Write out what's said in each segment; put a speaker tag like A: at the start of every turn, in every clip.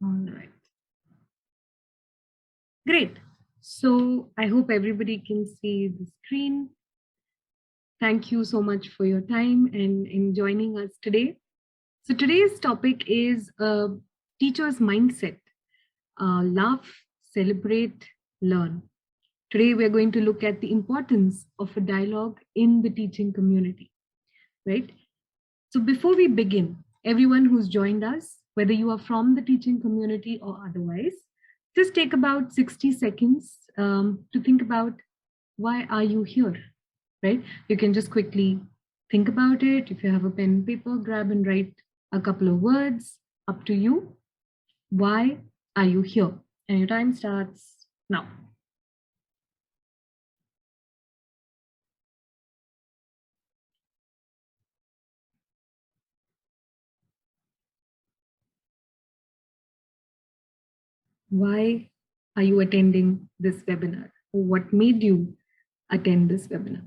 A: All right. Great. So I hope everybody can see the screen. Thank you so much for your time and in joining us today. So today's topic is teacher's mindset. Laugh, celebrate, learn. Today we're going to look at the importance of a dialogue in the teaching community, right? So before we begin, everyone who's joined us, whether you are from the teaching community or otherwise, just take about 60 seconds to think about why are you here, right? You can just quickly think about it. If you have a pen and paper, grab and write a couple of words. Up to you. Why are you here? And your time starts now. Why are you attending this webinar? What made you attend this webinar?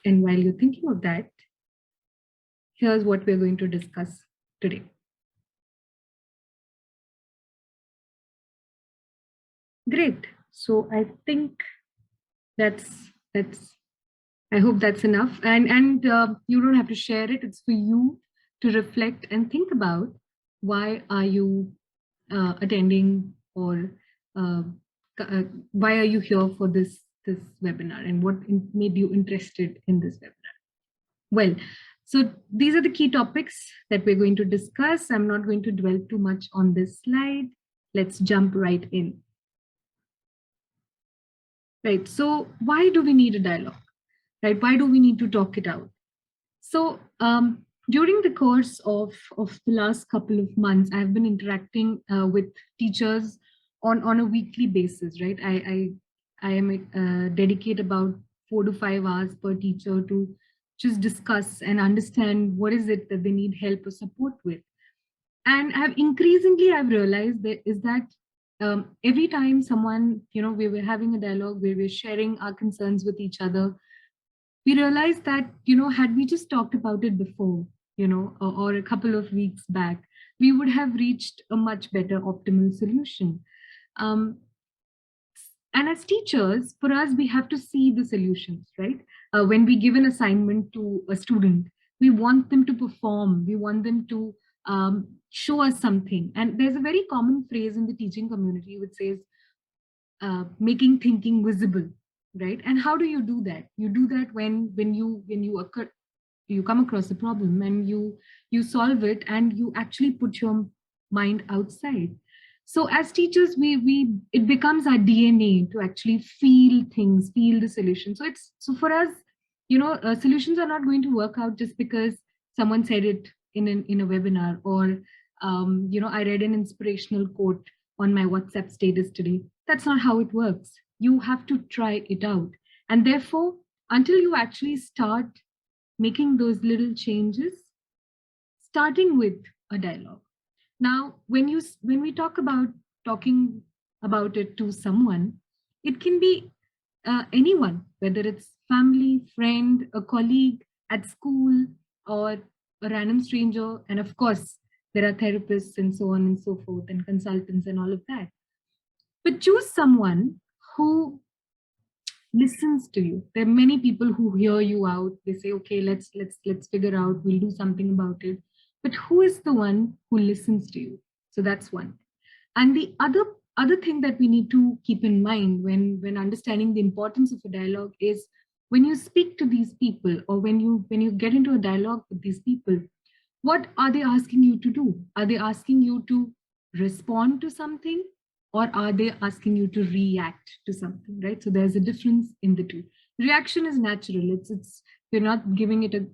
A: And while you're thinking of that, here's what we're going to discuss today. Great. So I think that's I hope that's enough. And you don't have to share it. It's for you to reflect and think about why are you attending or uh, why are you here for this webinar and what made you interested in this webinar. Well, so these are the key topics that we're going to discuss. I'm not going to dwell too much on this slide. Let's jump right in. Right. So why do we need a dialogue? Right? Why do we need to talk it out? So during the course of the last couple of months, I've been interacting with teachers on a weekly basis, right? I am dedicate about 4 to 5 hours per teacher to just discuss and understand what is it that they need help or support with. And I've realized that is that every time someone, we were having a dialogue where we're sharing our concerns with each other, we realized that, had we just talked about it before, or a couple of weeks back, we would have reached a much better optimal solution. Um, and as teachers, for us, we have to see the solutions, right? When we give an assignment to a student, we want them to perform, we want them to show us something. And there's a very common phrase in the teaching community which says, making thinking visible, right? And how do you do that? You do that when you come across a problem and you solve it and you actually put your mind outside. So as teachers, we it becomes our DNA to actually feel things, feel the solution. So for us, solutions are not going to work out just because someone said it in a webinar, or I read an inspirational quote on my WhatsApp status today. That's not how it works. You have to try it out. And therefore, until you actually start making those little changes, starting with a dialogue. Now, when we talk about talking about it to someone, it can be anyone, whether it's family, friend, a colleague at school, or a random stranger. And of course, there are therapists and so on and so forth, and consultants and all of that. But choose someone who listens to you. There are many people who hear you out. They say, okay, let's figure out, we'll do something about it. But who is the one who listens to you? So that's one. And the other thing that we need to keep in mind when understanding the importance of a dialogue is, when you speak to these people, or when you get into a dialogue with these people, what are they asking you to do? Are they asking you to respond to something, or are they asking you to react to something, right? So there's a difference in the two. Reaction is natural. It's you're not giving it a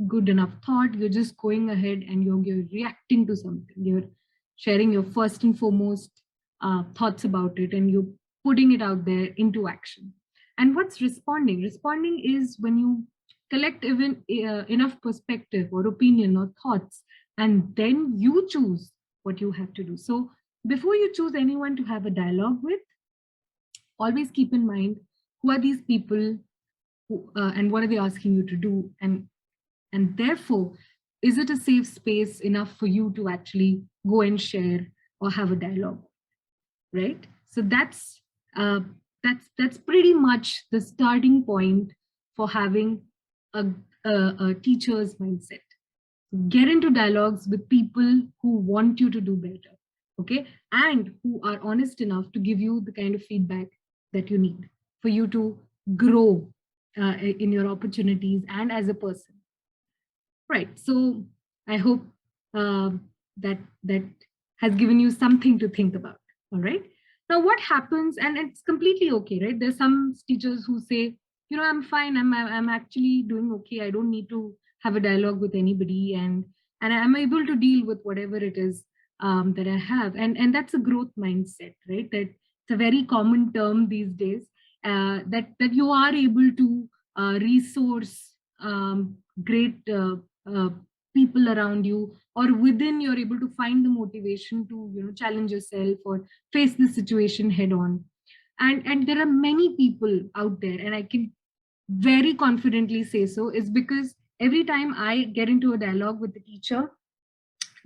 A: good enough thought. You're just going ahead and you're reacting to something. You're sharing your first and foremost thoughts about it, and you're putting it out there into action. And what's responding? Responding is when you collect even enough perspective or opinion or thoughts, and then you choose what you have to do. So before you choose anyone to have a dialogue with, always keep in mind, who are these people, and what are they asking you to do, and therefore is it a safe space enough for you to actually go and share or have a dialogue, right? So uh, that's pretty much the starting point for having a, a teacher's mindset. Get into dialogues with people who want you to do better, okay, and who are honest enough to give you the kind of feedback that you need for you to grow in your opportunities and as a person. Right. So I hope that has given you something to think about. All right. Now, what happens, and it's completely okay, right? There's some teachers who say, I'm fine. I'm actually doing okay. I don't need to have a dialogue with anybody, and I'm able to deal with whatever it is that I have, and that's a growth mindset, right? That it's a very common term these days. That you are able to resource great uh, people around you, or within, you're able to find the motivation to challenge yourself or face the situation head on. And there are many people out there, and I can very confidently say so, is because every time I get into a dialogue with the teacher,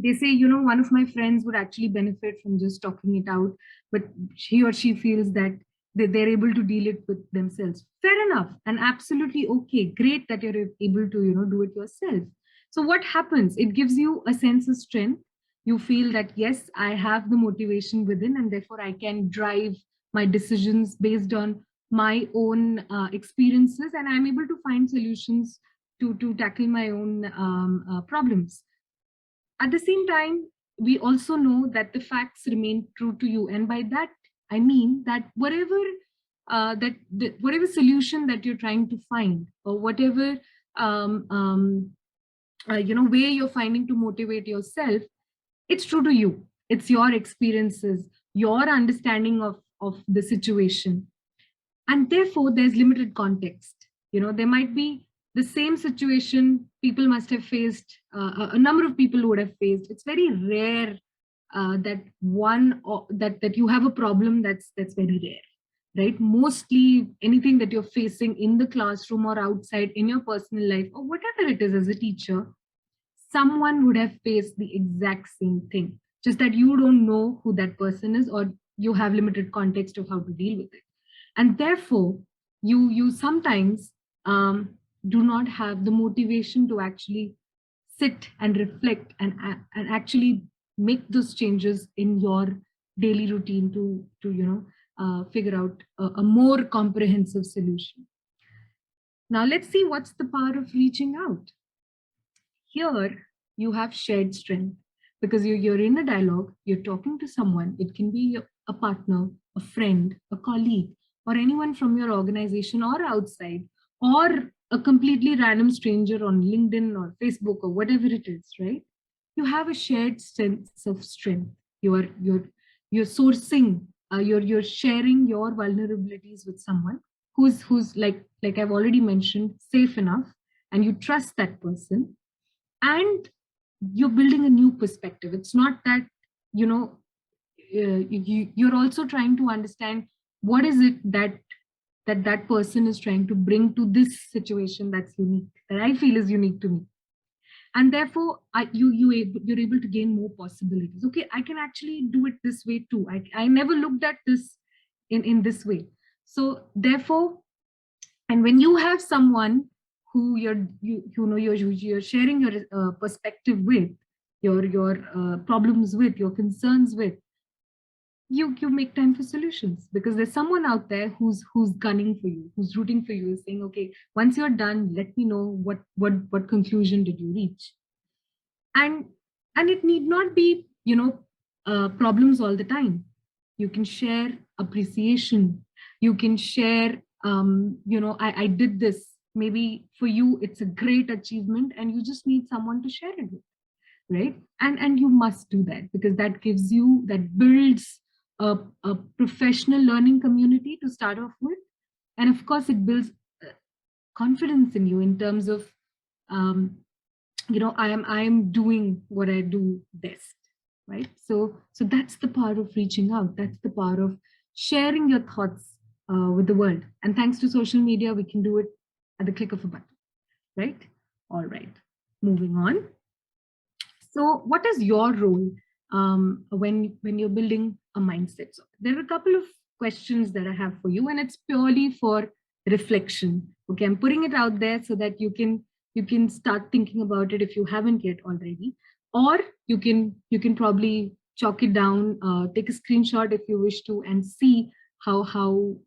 A: they say, one of my friends would actually benefit from just talking it out, but he or she feels that they're able to deal it with themselves. Fair enough, and absolutely okay, great that you're able to do it yourself. So what happens, it gives you a sense of strength. You feel that yes, I have the motivation within, and therefore I can drive my decisions based on my own experiences, and I'm able to find solutions to tackle my own problems. At the same time, we also know that the facts remain true to you, and by that I mean that whatever solution that you're trying to find, or whatever um, um, way you're finding to motivate yourself, it's true to you. It's your experiences, your understanding of the situation, and therefore there's limited context. There might be the same situation people must have faced, a number of people would have faced. It's very rare that one or that you have a problem. That's very rare, right? Mostly anything that you're facing in the classroom or outside in your personal life or whatever it is as a teacher, someone would have faced the exact same thing, just that you don't know who that person is, or you have limited context of how to deal with it. And therefore you sometimes do not have the motivation to actually sit and reflect and actually make those changes in your daily routine to figure out a more comprehensive solution. Now let's see what's the power of reaching out. Here you have shared strength, because you're in a dialogue, you're talking to someone. It can be a partner, a friend, a colleague, or anyone from your organization or outside, or a completely random stranger on LinkedIn or Facebook or whatever it is, right? You have a shared sense of strength. You're sourcing, you're sharing your vulnerabilities with someone who's like I've already mentioned, safe enough, and you trust that person, and you're building a new perspective. It's not that you know you're also trying to understand what is it that person is trying to bring to this situation that's unique, that I feel is unique to me. And therefore you're able to gain more possibilities. Okay, I can actually do it this way too. I never looked at this in this way. So therefore, and when you have someone who you're sharing your perspective with, your problems with, your concerns with, you make time for solutions, because there's someone out there who's gunning for you, who's rooting for you, saying, okay, once you're done, let me know what conclusion did you reach. And it need not be problems all the time. You can share appreciation. You can share I did this. Maybe for you it's a great achievement and you just need someone to share it with, right? And you must do that, because that builds a professional learning community to start off with. And of course it builds confidence in you in terms of um, I am doing what I do best, right? So that's the power of reaching out. That's the power of sharing your thoughts with the world. And thanks to social media, we can do it at the click of a button, right? All right, moving on. So, what is your role when you're building a mindset? So, there are a couple of questions that I have for you, and it's purely for reflection. Okay, I'm putting it out there so that you can start thinking about it if you haven't yet already, or you can probably chalk it down, take a screenshot if you wish to, and see how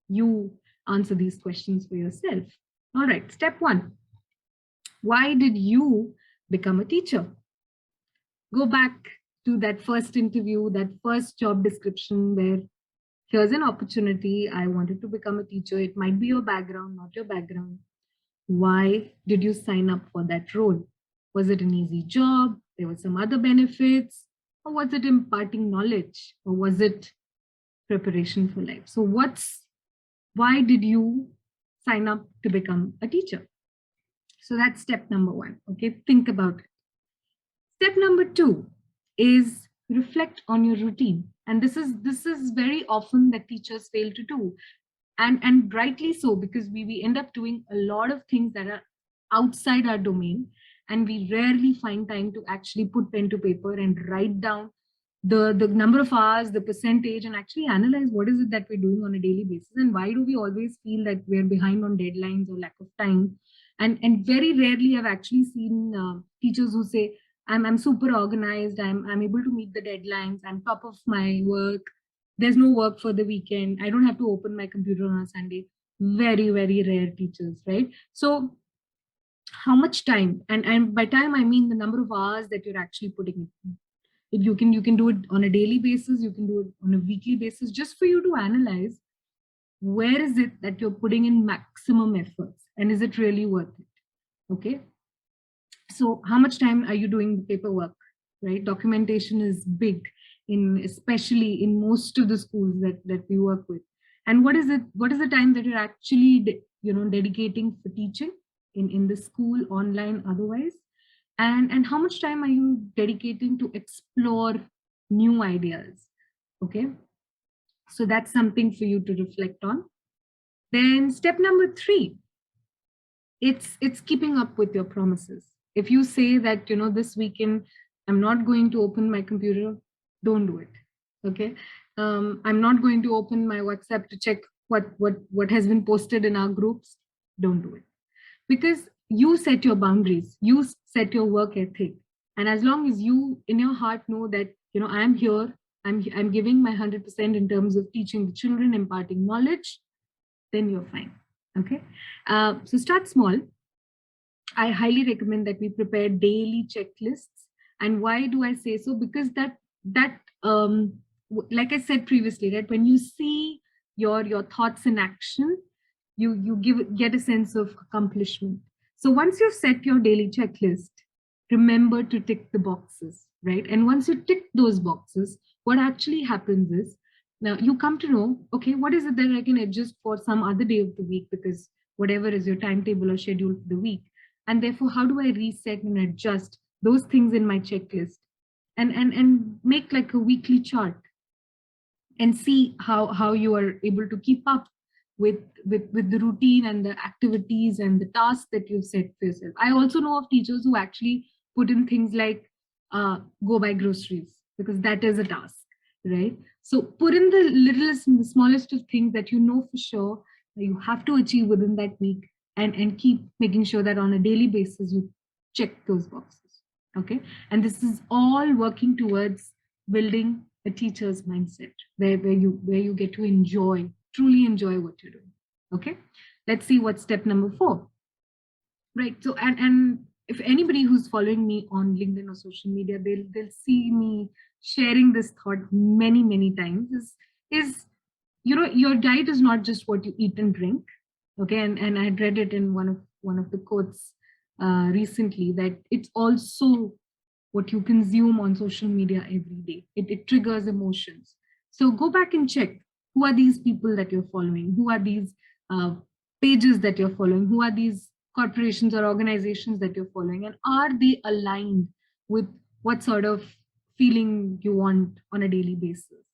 A: you answer these questions for yourself. All right, step one: why did you become a teacher? Go back to that first interview, that first job description where here's an opportunity. I wanted to become a teacher. It might be your background, not your background. Why did you sign up for that role? Was it an easy job? There were some other benefits? Or was it imparting knowledge? Or was it preparation for life? So, why did you sign up to become a teacher? So, that's step number one. Okay, think about it. Step number two is reflect on your routine. And this is very often that teachers fail to do. And rightly so, because we end up doing a lot of things that are outside our domain, and we rarely find time to actually put pen to paper and write down the number of hours, the percentage, and actually analyze what is it that we're doing on a daily basis, and why do we always feel that we're behind on deadlines or lack of time. And very rarely I've actually seen teachers who say, I'm super organized, I'm able to meet the deadlines, I'm top of my work, there's no work for the weekend, I don't have to open my computer on a Sunday. Very, very rare teachers, right? So how much time, and by time I mean the number of hours that you're actually putting in. You can do it on a daily basis, you can do it on a weekly basis, just for you to analyze where is it that you're putting in maximum efforts, and is it really worth it? Okay, so how much time are you doing the paperwork, right? Documentation is big, in especially in most of the schools that we work with. And what is the time that you're actually dedicating for teaching in the school, online, otherwise? And how much time are you dedicating to explore new ideas? Okay, so that's something for you to reflect on. Then step number three, it's keeping up with your promises. If you say that this weekend I'm not going to open my computer, don't do it. Okay, I'm not going to open my WhatsApp to check what has been posted in our groups. Don't do it, because you set your boundaries, you set your work ethic, and as long as you in your heart know that I'm here, I'm giving my 100% in terms of teaching the children, imparting knowledge, then you're fine. Okay, so start small. I highly recommend that we prepare daily checklists. And why do I say so? Because like I said previously, right, when you see your thoughts in action, you get a sense of accomplishment. So once you've set your daily checklist, remember to tick the boxes, right? And once you tick those boxes, what actually happens is, now you come to know, okay, what is it that I can adjust for some other day of the week, because whatever is your timetable or schedule for the week. And therefore, how do I reset and adjust those things in my checklist, and make like a weekly chart, and see how you are able to keep up with the routine and the activities and the tasks that you've set for yourself. I also know of teachers who actually put in things like go buy groceries, because that is a task, right? So put in the littlest and the smallest of things that you know for sure that you have to achieve within that week, and keep making sure that on a daily basis you check those boxes. Okay, and this is all working towards building a teacher's mindset, where you get to truly enjoy what you're doing. Okay, let's see what step number 4. Right, so and if anybody who's following me on LinkedIn or social media, they'll see me sharing this thought many times, is your diet is not just what you eat and drink. Okay, and I read it in one of the quotes recently, that it's also what you consume on social media every day. It triggers emotions. So go back and check, who are these people that you're following, who are these pages that you're following, who are these corporations or organizations that you're following, and are they aligned with what sort of feeling you want on a daily basis,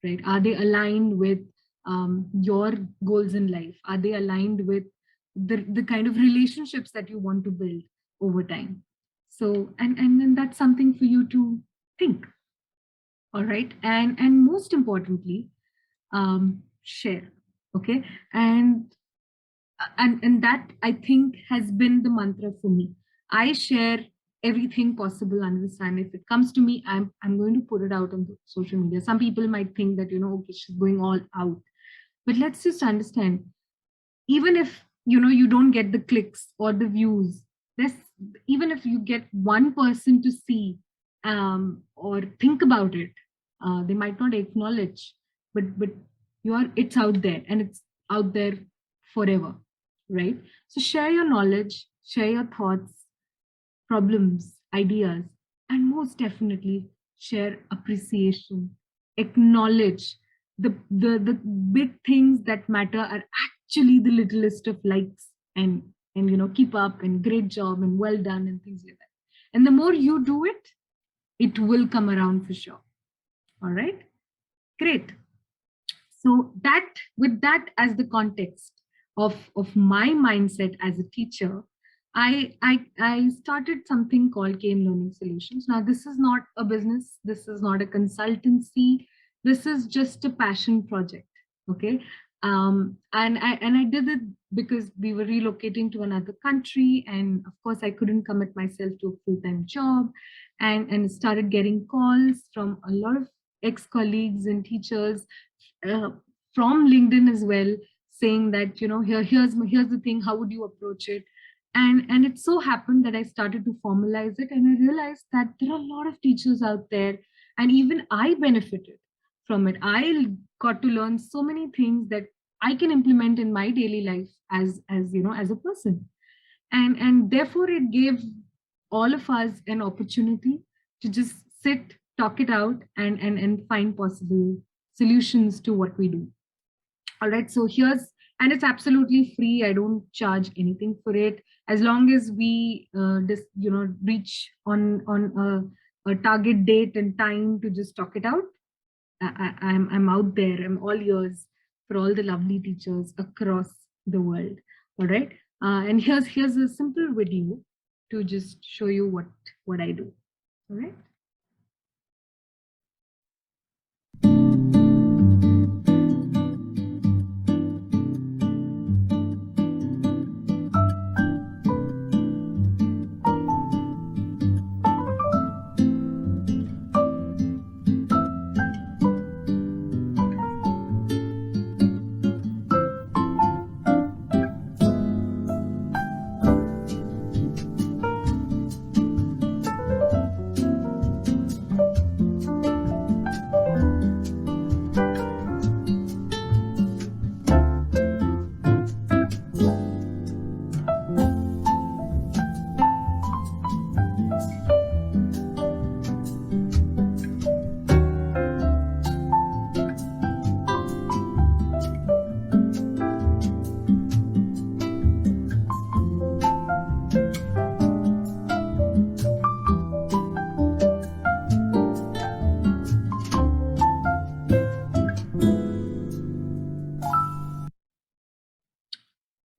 A: right? Are they aligned with your goals in life? Are they aligned with the kind of relationships that you want to build over time? So, and then that's something for you to think. All right. And most importantly, share. Okay. And that, I think, has been the mantra for me. I share everything possible under the sun. If it comes to me, I'm going to put it out on the social media. Some people might think that, okay, she's going all out. But let's just understand, even if you don't get the clicks or the views, this even if you get one person to see or think about it, they might not acknowledge, but it's out there, and it's out there forever, right? So share your knowledge, share your thoughts, problems, ideas, and most definitely share appreciation. Acknowledge the big things that matter are actually the littlest of likes, and keep up and great job and well done and things like that. And the more you do it, it will come around for sure. All right, great. So that, with that as the context of my mindset as a teacher, I started something called KM Learning Solutions. Now, this is not a business, this is not a consultancy, this is just a passion project. Okay. And I did it because we were relocating to another country, and of course I couldn't commit myself to a full-time job, and started getting calls from a lot of ex-colleagues and teachers, uh, from LinkedIn as well, saying that, here's the thing, how would you approach it? And it so happened that I started to formalize it, and I realized that there are a lot of teachers out there, and even I benefited from it. I got to learn so many things that I can implement in my daily life as a person. And therefore it gave all of us an opportunity to just sit, talk it out, and find possible solutions to what we do. All right, so and it's absolutely free. I don't charge anything for it, as long as we reach on a target date and time to just talk it out. I'm out there. I'm all ears for all the lovely teachers across the world. All right, and here's a simple video to just show you what I do. All right.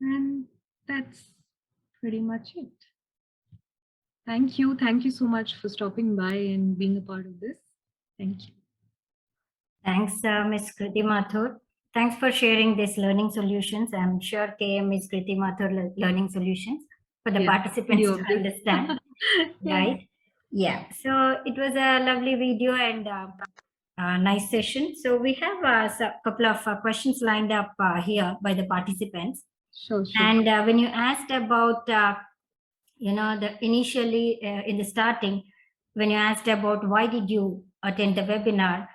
A: And that's pretty much it. Thank you. Thank you so much for stopping by and being a part of this. Thank you.
B: Thanks, Ms. Kriti Mathur. Thanks for sharing this learning solutions. I'm sure KM is Kriti Mathur learning solutions for the participants to understand. Right? Yeah. So it was a lovely video and nice session. So we have a couple of questions lined up here by the participants.
A: Sure.
B: And when you asked about, the initially in the starting, when you asked about why did you attend the webinar,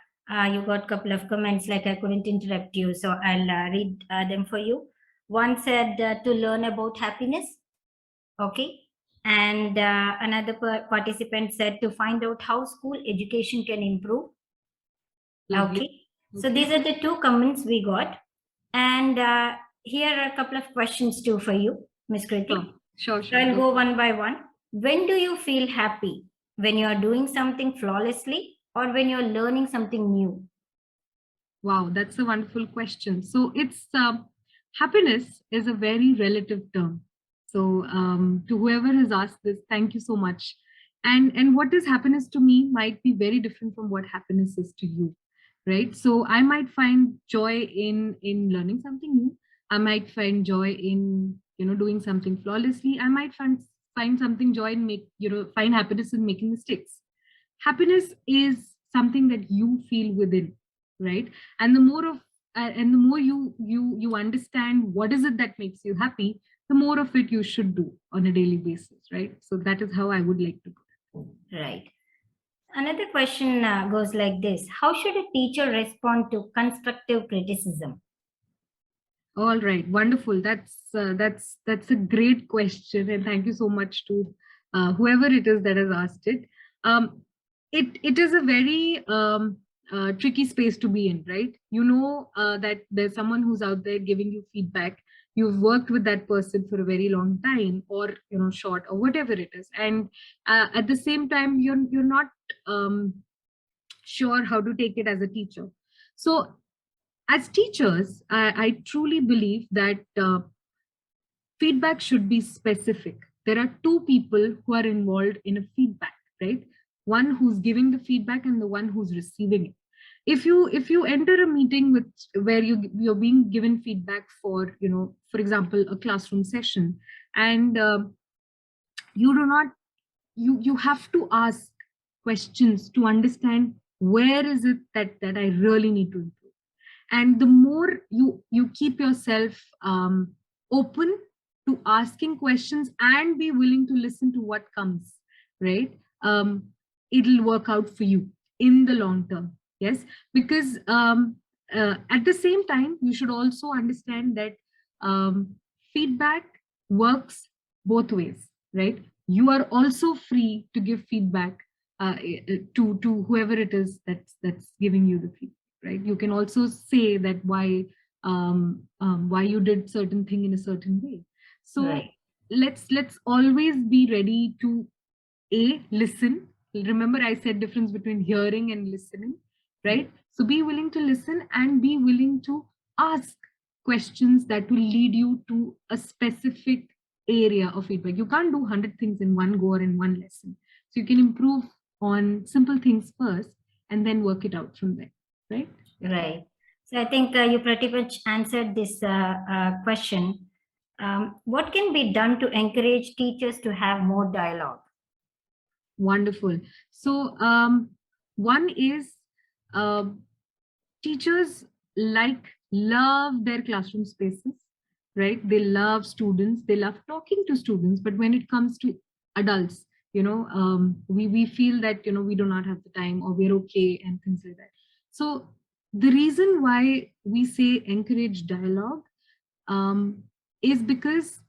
B: you got a couple of comments like I couldn't interrupt you. So I'll read them for you. One said to learn about happiness. Okay. And another participant said to find out how school education can improve. Okay. So these are the two comments we got. And here are a couple of questions too for you, Ms. Kriti.
A: Sure.
B: So I'll go one by one. When do you feel happy? When you are doing something flawlessly or when you're learning something new?
A: Wow, that's a wonderful question. So it's happiness is a very relative term. So to whoever has asked this, thank you so much. And what is happiness to me might be very different from what happiness is to you, right? So I might find joy in learning something new. I might find joy in, doing something flawlessly. I might find something joy in find happiness in making mistakes. Happiness is something that you feel within, right? And the more you understand what is it that makes you happy, the more of it you should do on a daily basis, right? So that is how I would like to put it.
B: Right. Another question goes like this: how should a teacher respond to constructive criticism?
A: All right, wonderful. That's a great question, and thank you so much to whoever it is that has asked it. Um, it is a very tricky space to be in, right? That there's someone who's out there giving you feedback. You've worked with that person for a very long time, or short, or whatever it is, and at the same time, you're not um, sure how to take it as a teacher. So as teachers, I truly believe that feedback should be specific. There are two people who are involved in a feedback, right? One who's giving the feedback and the one who's receiving it. If you enter a meeting with where you're being given feedback for, for example, a classroom session, and you do not you have to ask questions to understand where is it that I really need to improve. And the more you keep yourself open to asking questions and be willing to listen to what comes, right? It'll work out for you in the long term. Yes, because at the same time you should also understand that um, feedback works both ways, right? You are also free to give feedback to whoever it is that's giving you the feedback, right? You can also say that why you did certain thing in a certain way. So
B: Right.
A: let's always be ready to listen. Remember, I said difference between hearing and listening, right? So be willing to listen and be willing to ask questions that will lead you to a specific area of feedback. You can't do 100 things in one go or in one lesson. So you can improve on simple things first and then work it out from there, right? Yeah.
B: Right. So I think you pretty much answered this question. What can be done to encourage teachers to have more dialogue?
A: Wonderful. So one is uh, teachers love their classroom spaces, right? They love students, they love talking to students, but when it comes to adults, we feel that we do not have the time, or we're okay, and things like that. So the reason why we say encourage dialogue um, is because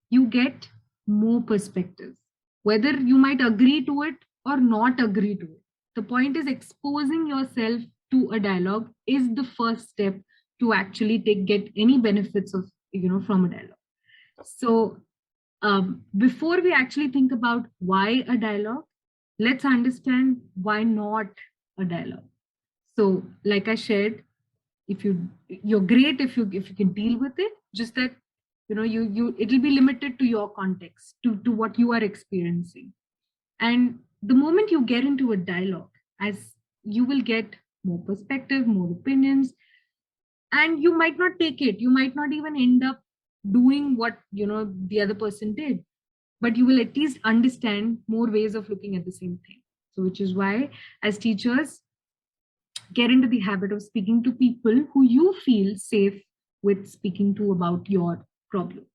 A: you get more perspectives, whether you might agree to it or not agree to it. The point is exposing yourself to a dialogue is the first step to actually get any benefits of from a dialogue. So before we actually think about why a dialogue, let's understand why not a dialogue. So like I shared, if you're great if you can deal with it, just that you it'll be limited to your context, to what you are experiencing. And the moment you get into a dialogue, as you will get more perspective, more opinions, and you might not take it, you might not even end up doing what the other person did, but you will at least understand more ways of looking at the same thing. So which is why, as teachers, get into the habit of speaking to people who you feel safe with speaking to about your problems.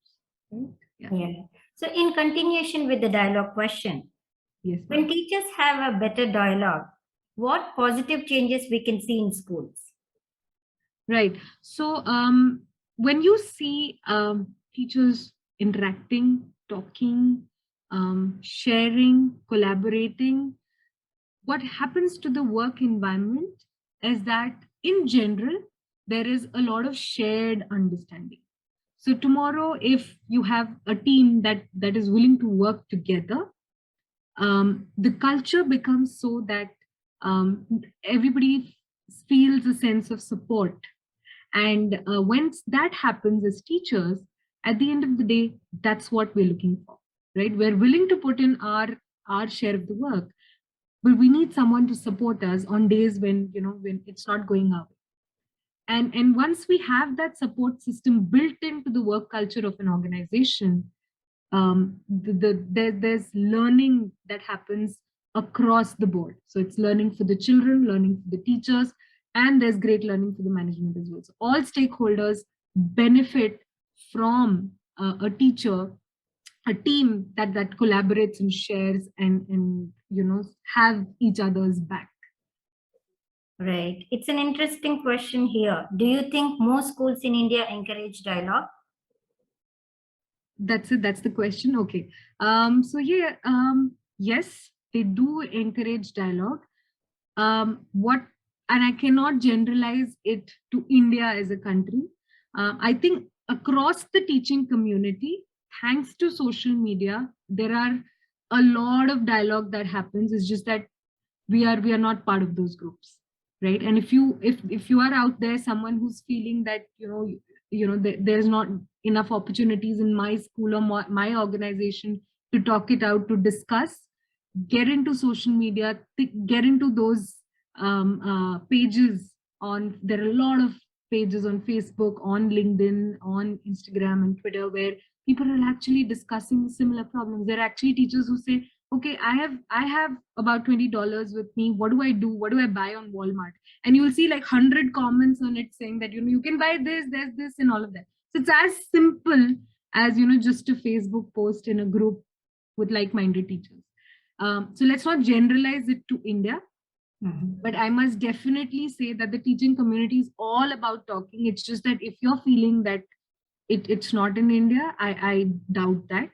A: Right? Yeah.
B: Yeah. So in continuation with the dialogue question,
A: Yes,
B: when
A: ma'am.
B: teachers have a better dialogue, what positive changes we can see in schools?
A: Right. So when you see teachers interacting, talking, sharing, collaborating, what happens to the work environment is that in general, there is a lot of shared understanding. So tomorrow, if you have a team that is willing to work together, the culture becomes so that um, everybody feels a sense of support. And once that happens as teachers, at the end of the day, that's what we're looking for, right? We're willing to put in our our share of the work, but we need someone to support us on days when, when it's not going our way. And once we have that support system built into the work culture of an organization, there's learning that happens across the board. So it's learning for the children, learning for the teachers, and there's great learning for the management as well. So all stakeholders benefit from a teacher, a team that collaborates and shares and have each other's back.
B: Right. It's an interesting question here. Do you think most schools in India encourage dialogue?
A: That's it. That's the question. Okay. So yeah, yes, they do encourage dialogue. What, and I cannot generalize it to India as a country. I think across the teaching community, thanks to social media, there are a lot of dialogue that happens. It's just that we are not part of those groups, right? And if you are out there, someone who's feeling that there's not enough opportunities in my school or my organization to talk it out, to discuss, get into social media, get into those pages on, there are a lot of pages on Facebook, on LinkedIn, on Instagram and Twitter, where people are actually discussing similar problems. There are actually teachers who say, okay, I have about $20 with me, what do I do, what do I buy on Walmart? And you will see like 100 comments on it saying that you can buy this, there's this and all of that. So it's as simple as just a Facebook post in a group with like-minded teachers. So let's not generalize it to India. But I must definitely say that the teaching community is all about talking. It's just that if you're feeling that it's not in India, I doubt that.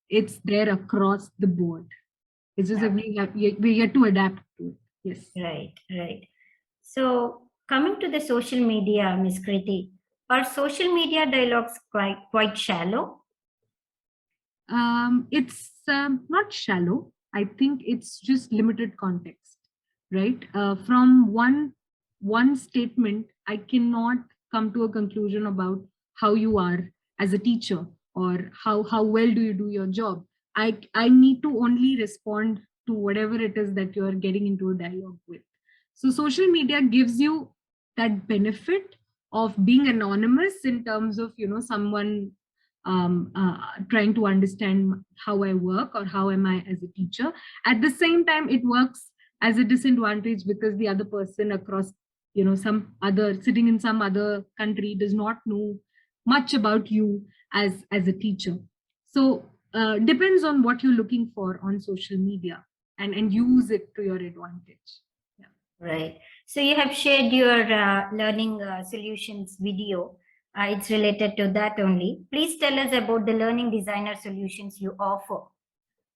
A: It's there across the board. It's just that we get to adapt to it. Yes.
B: Right, right. So coming to the social media, Ms. Kriti, are social media dialogues quite shallow?
A: It's not shallow. I think it's just limited context, right? From one statement, I cannot come to a conclusion about how you are as a teacher or how well do you do your job. I need to only respond to whatever it is that you are getting into a dialogue with. So social media gives you that benefit of being anonymous in terms of someone trying to understand how I work or how am I as a teacher. At the same time, it works as a disadvantage because the other person across, some other sitting in some other country does not know much about you as a teacher. So depends on what you're looking for on social media and use it to your advantage. Yeah.
B: Right. So you have shared your learning solutions video. It's related to that only. Please tell us about the learning designer solutions you offer.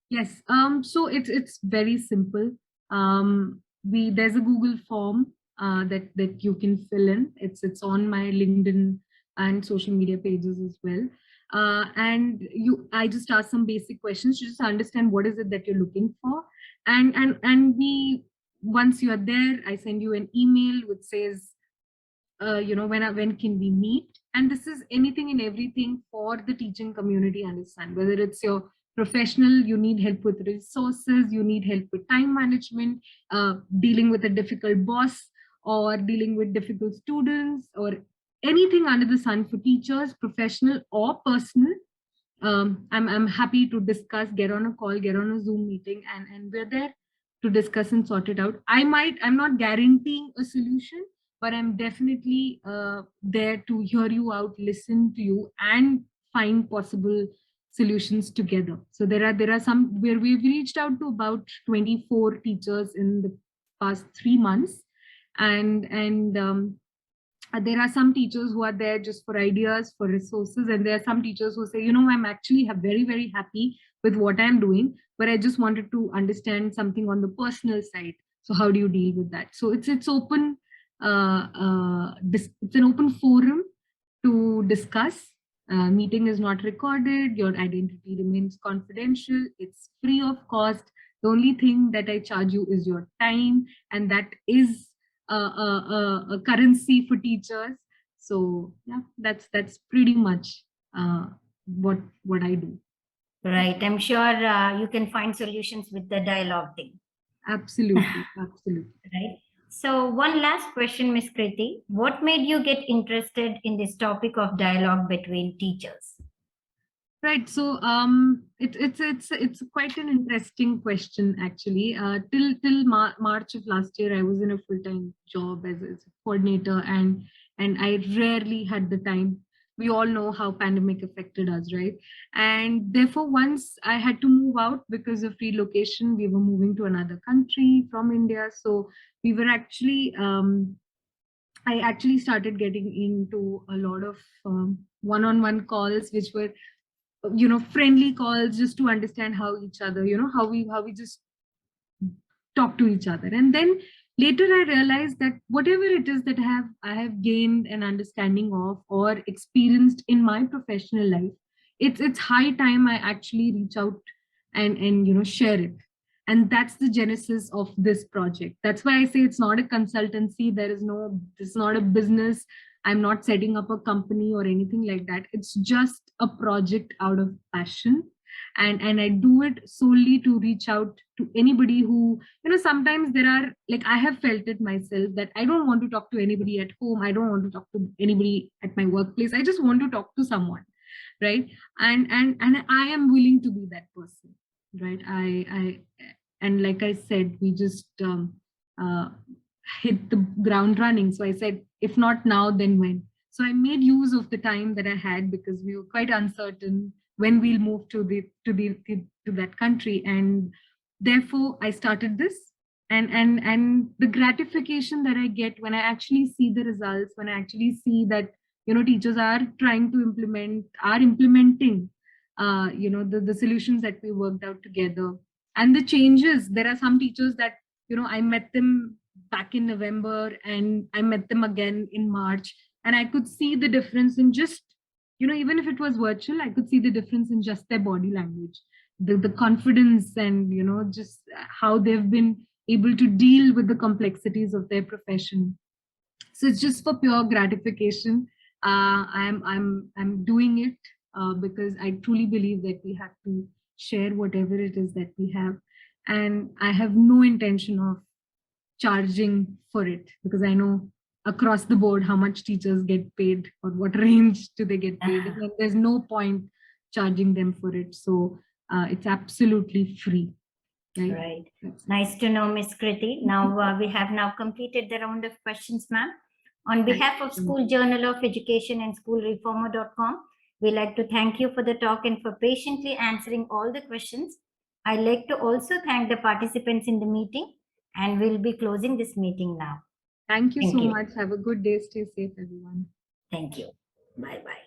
A: Yes. So it's very simple. There's a Google form that you can fill in. It's on my LinkedIn and social media pages as well. And I just ask some basic questions to just understand what is it that you're looking for, and we once you are there, I send you an email which says when can we meet. And this is anything and everything for the teaching community understand, whether it's your professional, you need help with resources, you need help with time management, dealing with a difficult boss or dealing with difficult students, or anything under the sun for teachers, professional or personal. I'm happy to discuss, get on a call, get on a Zoom meeting, and we're there to discuss and sort it out. I'm not guaranteeing a solution, but I'm definitely there to hear you out, listen to you, and find possible solutions together. So there are some where we've reached out to about 24 teachers in the past 3 months, and there are some teachers who are there just for ideas, for resources, and there are some teachers who say, I'm actually very, very happy with what I'm doing, but I just wanted to understand something on the personal side. So how do you deal with that? So it's open. It's an open forum to discuss. Meeting is not recorded. Your identity remains confidential. It's free of cost. The only thing that I charge you is your time, and that is a currency for teachers. So yeah, that's pretty much what I do.
B: Right. I'm sure you can find solutions with the dialogue thing.
A: Absolutely, absolutely.
B: Right. So one last question, Miss Kriti. What made you get interested in this topic of dialogue between teachers?
A: Right. So it's quite an interesting question actually. Till March of last year, I was in a full time job as a coordinator, and I rarely had the time. We all know how pandemic affected us, right? And therefore, once I had to move out because of relocation, we were moving to another country from India, so we were actually I actually started getting into a lot of one-on-one calls, which were friendly calls just to understand how each other, how we just talk to each other. And then later I realized that whatever it is that I have gained an understanding of or experienced in my professional life, it's high time I actually reach out and share it. And that's the genesis of this project. That's why I say it's not a consultancy. It's not a business. I'm not setting up a company or anything like that. It's just a project out of passion, and I do it solely to reach out to anybody who, sometimes there are, like, I have felt it myself that I don't want to talk to anybody at home. I don't want to talk to anybody at my workplace. I just want to talk to someone, right? And I am willing to be that person, right? I and like I said, we just uh, hit the ground running. So I said, if not now, then when? So I made use of the time that I had, because we were quite uncertain when we'll move to that country, and therefore I started this. And the gratification that I get when I actually see the results, when I actually see that teachers are trying to implementing the solutions that we worked out together, and the changes. There are some teachers that I met them back in November, and I met them again in March, and I could see the difference in just, even if it was virtual, I could see the difference in just their body language, the confidence, and just how they've been able to deal with the complexities of their profession. So it's just for pure gratification. I'm doing it because I truly believe that we have to share whatever it is that we have, and I have no intention of charging for it, because I know across the board how much teachers get paid, or what range do they get paid, and there's no point charging them for it. So it's absolutely free.
B: Right. Nice to know, Miss Kriti. Now we have now completed the round of questions, ma'am. On behalf of School Journal of Education and schoolreformer.com, we like to thank you for the talk and for patiently answering all the questions. I'd like to also thank the participants in the meeting, and we'll be closing this meeting now.
A: Thank you so much. Have a good day. Stay safe, everyone.
B: Thank you. Bye-bye.